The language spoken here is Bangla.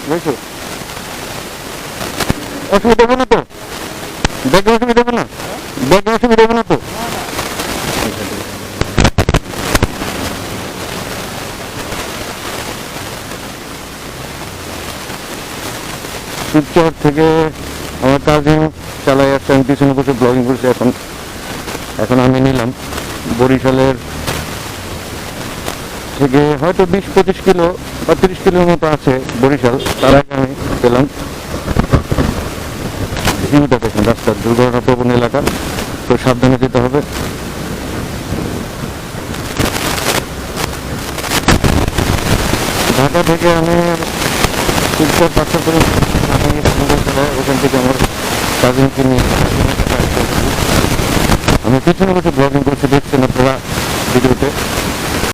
বুঝছো? অসুবিধা হবে না তো? ব্যাগে অসুবিধা হবে না? ব্যাগে অসুবিধা হবে না তো? শিবচর থেকে আমার কাজিন চালাই আসছে, আমি পিছনে বসে ব্লগিং করছি। এখন এখন আমি নিলাম বরিশালের থেকে হয়তো 20-25 কিলো বা 30 কিলোর মতো আছে বরিশাল। তার আগে আমি পেলাম ভিউটা। দেখেন রাস্তার দুর্ঘটনাপ্রবণ এলাকা, তো সাবধানে যেতে হবে। ঢাকা থেকে আমি শিবচর পাঁচটা করে আমি ওখান থেকে আমার কাজিনকে নিয়ে আমি পিছনে বসে ব্লগিং করছি, দেখছেন আপনারা ভিডিওতে।